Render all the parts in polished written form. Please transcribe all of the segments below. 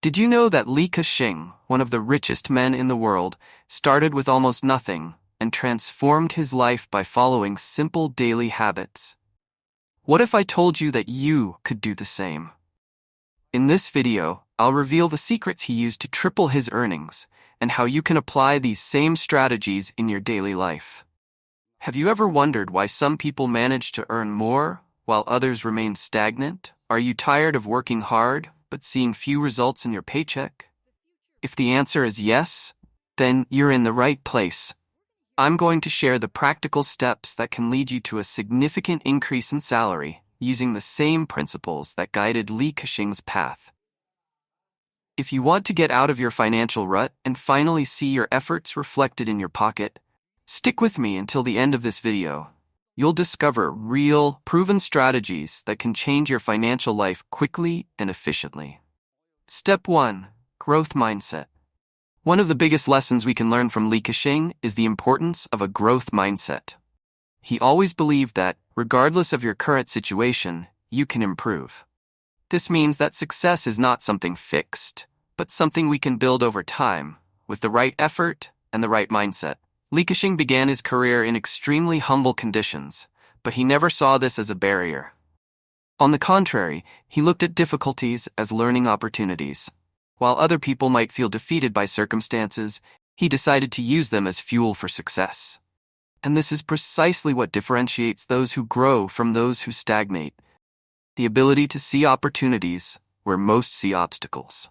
Did you know that Shing, one of the richest men in the world, started with almost nothing and transformed his life by following simple daily habits? What if I told you that you could do the same? In this video, I'll reveal the secrets he used to triple his earnings and how you can apply these same strategies in your daily life. Have you ever wondered why some people manage to earn more while others remain stagnant? Are you tired of working hard but seeing few results in your paycheck? If the answer is yes, then you're in the right place. I'm going to share the practical steps that can lead you to a significant increase in salary using the same principles that guided Shing's path. If you want to get out of your financial rut and finally see your efforts reflected in your pocket, stick with me until the end of this video. You'll discover real, proven strategies that can change your financial life quickly and efficiently. Step 1. Growth mindset. One of the biggest lessons we can learn from Shing is the importance of a growth mindset. He always believed that, regardless of your current situation, you can improve. This means that success is not something fixed, but something we can build over time, with the right effort and the right mindset. Shing began his career in extremely humble conditions, but he never saw this as a barrier. On the contrary, he looked at difficulties as learning opportunities. While other people might feel defeated by circumstances, he decided to use them as fuel for success. And this is precisely what differentiates those who grow from those who stagnate: the ability to see opportunities where most see obstacles.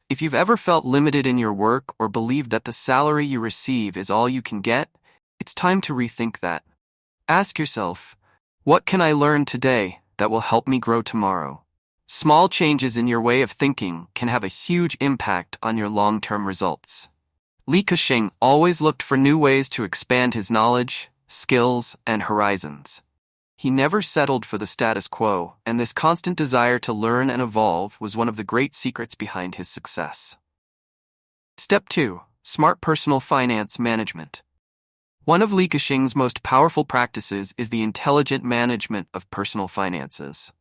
If you've ever felt limited in your work or believed that the salary you receive is all you can get, it's time to rethink that. Ask yourself, what can I learn today that will help me grow tomorrow? Small changes in your way of thinking can have a huge impact on your long-term results. Shing always looked for new ways to expand his knowledge, skills, and horizons. He never settled for the status quo, and this constant desire to learn and evolve was one of the great secrets behind his success. Step 2. Smart personal finance management. One of Shing's most powerful practices is the intelligent management of personal finances.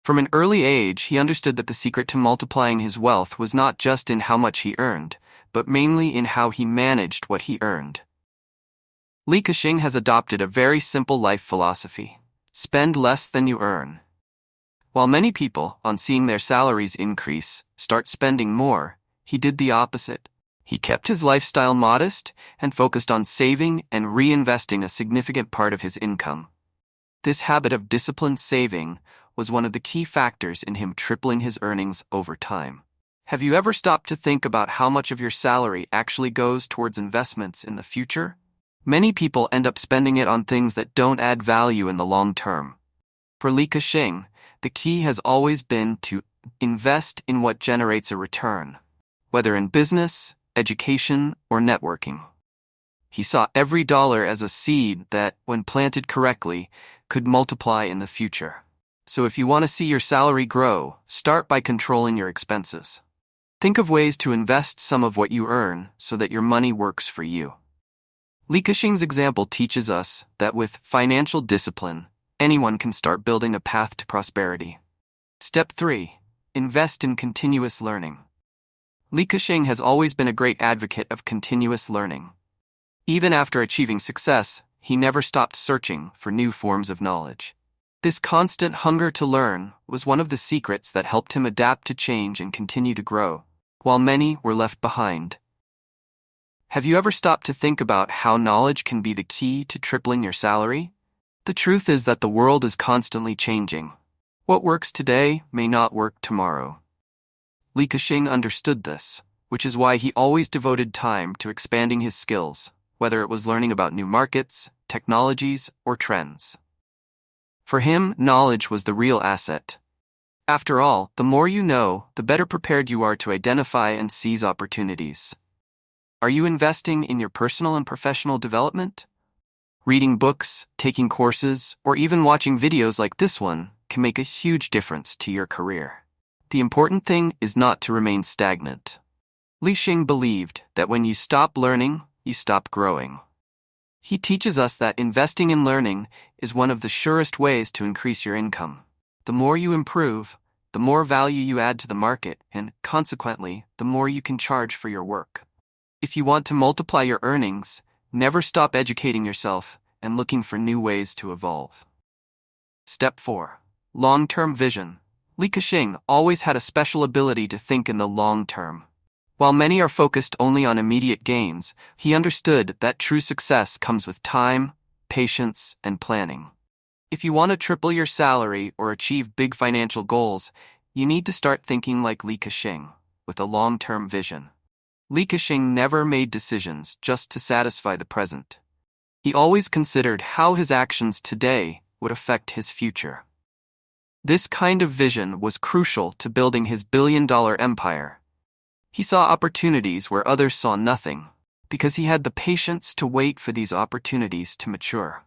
From an early age, he understood that the secret to multiplying his wealth was not just in how much he earned, but mainly in how he managed what he earned. Shing has adopted a very simple life philosophy: spend less than you earn. While many people, on seeing their salaries increase, start spending more, he did the opposite. He kept his lifestyle modest and focused on saving and reinvesting a significant part of his income. This habit of disciplined saving was one of the key factors in him tripling his earnings over time. Have you ever stopped to think about how much of your salary actually goes towards investments in the future? Many people end up spending it on things that don't add value in the long term. For Shing, the key has always been to invest in what generates a return, whether in business, education, or networking. He saw every dollar as a seed that, when planted correctly, could multiply in the future. So if you want to see your salary grow, start by controlling your expenses. Think of ways to invest some of what you earn so that your money works for you. Shing's example teaches us that with financial discipline, anyone can start building a path to prosperity. Step 3. Invest in continuous learning. Shing has always been a great advocate of continuous learning. Even after achieving success, he never stopped searching for new forms of knowledge. This constant hunger to learn was one of the secrets that helped him adapt to change and continue to grow, while many were left behind. Have you ever stopped to think about how knowledge can be the key to tripling your salary? The truth is that the world is constantly changing. What works today may not work tomorrow. Shing understood this, which is why he always devoted time to expanding his skills, whether it was learning about new markets, technologies, or trends. For him, knowledge was the real asset. After all, the more you know, the better prepared you are to identify and seize opportunities. Are you investing in your personal and professional development? Reading books, taking courses, or even watching videos like this one can make a huge difference to your career. The important thing is not to remain stagnant. Shing believed that when you stop learning, you stop growing. He teaches us that investing in learning is one of the surest ways to increase your income. The more you improve, the more value you add to the market, and, consequently, the more you can charge for your work. If you want to multiply your earnings, never stop educating yourself and looking for new ways to evolve. Step 4. Long-term vision. Li Ka-shing always had a special ability to think in the long term. While many are focused only on immediate gains, he understood that true success comes with time, patience, and planning. If you want to triple your salary or achieve big financial goals, you need to start thinking like Li Ka-shing, with a long-term vision. Li Ka-shing never made decisions just to satisfy the present. He always considered how his actions today would affect his future. This kind of vision was crucial to building his billion-dollar empire. He saw opportunities where others saw nothing, because he had the patience to wait for these opportunities to mature.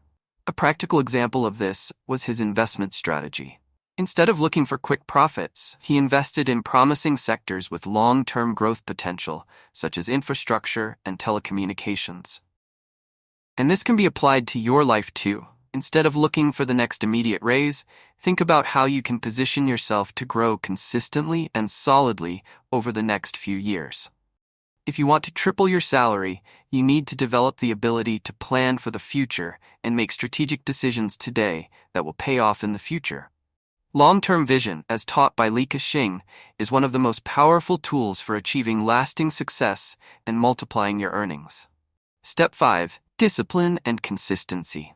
A practical example of this was his investment strategy. Instead of looking for quick profits, he invested in promising sectors with long-term growth potential, such as infrastructure and telecommunications. And this can be applied to your life too. Instead of looking for the next immediate raise, think about how you can position yourself to grow consistently and solidly over the next few years. If you want to triple your salary, you need to develop the ability to plan for the future and make strategic decisions today that will pay off in the future. Long-term vision, as taught by Li Ka-shing, is one of the most powerful tools for achieving lasting success and multiplying your earnings. Step 5. Discipline and consistency.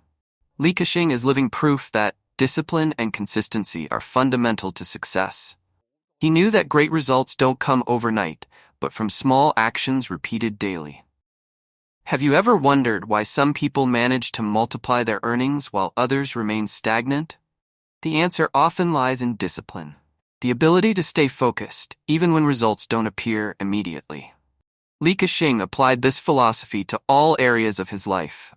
Li Ka-shing is living proof that discipline and consistency are fundamental to success. He knew that great results don't come overnight, but from small actions repeated daily. Have you ever wondered why some people manage to multiply their earnings while others remain stagnant? The answer often lies in discipline, the ability to stay focused even when results don't appear immediately. Li Ka-shing applied this philosophy to all areas of his life.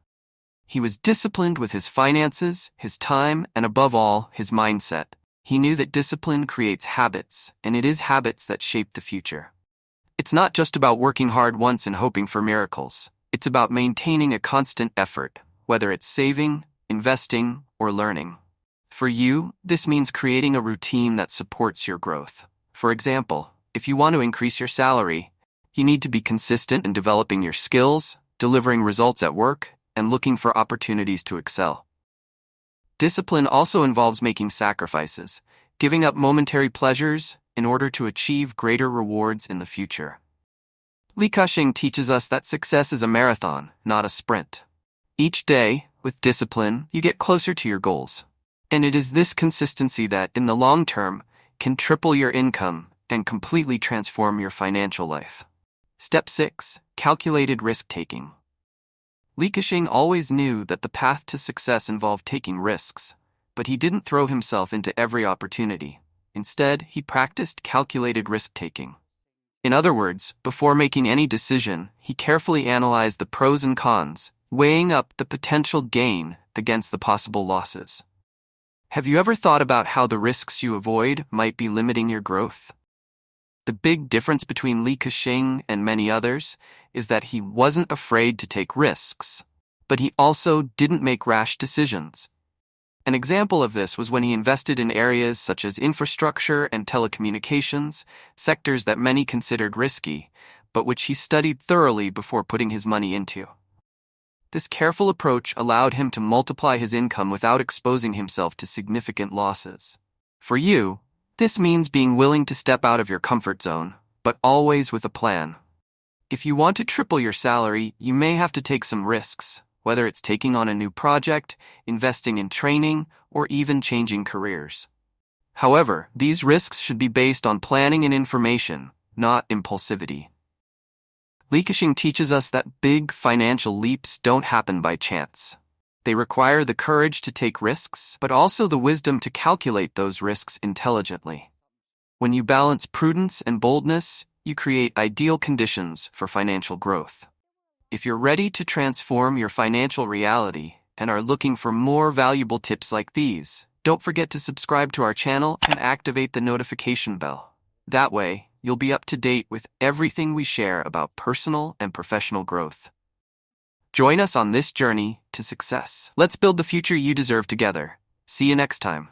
He was disciplined with his finances, his time, and above all, his mindset. He knew that discipline creates habits, and it is habits that shape the future. It's not just about working hard once and hoping for miracles. It's about maintaining a constant effort, whether it's saving, investing, or learning. For you, this means creating a routine that supports your growth. For example, if you want to increase your salary, you need to be consistent in developing your skills, delivering results at work, and looking for opportunities to excel. Discipline also involves making sacrifices, giving up momentary pleasures in order to achieve greater rewards in the future. Li Ka-shing teaches us that success is a marathon, not a sprint. Each day, with discipline, you get closer to your goals. And it is this consistency that, in the long term, can triple your income and completely transform your financial life. Step 6. Calculated risk-taking. Li Ka-shing always knew that the path to success involved taking risks, but he didn't throw himself into every opportunity. Instead, he practiced calculated risk-taking. In other words, before making any decision, he carefully analyzed the pros and cons, weighing up the potential gain against the possible losses. Have you ever thought about how the risks you avoid might be limiting your growth? The big difference between Li Ka-shing and many others is that he wasn't afraid to take risks, but he also didn't make rash decisions. An example of this was when he invested in areas such as infrastructure and telecommunications, sectors that many considered risky, but which he studied thoroughly before putting his money into. This careful approach allowed him to multiply his income without exposing himself to significant losses. For you, this means being willing to step out of your comfort zone, but always with a plan. If you want to triple your salary, you may have to take some risks, whether it's taking on a new project, investing in training, or even changing careers. However, these risks should be based on planning and information, not impulsivity. Li Ka-shing teaches us that big financial leaps don't happen by chance. They require the courage to take risks, but also the wisdom to calculate those risks intelligently. When you balance prudence and boldness, you create ideal conditions for financial growth. If you're ready to transform your financial reality and are looking for more valuable tips like these, don't forget to subscribe to our channel and activate the notification bell. That way, you'll be up to date with everything we share about personal and professional growth. Join us on this journey to success. Let's build the future you deserve together. See you next time.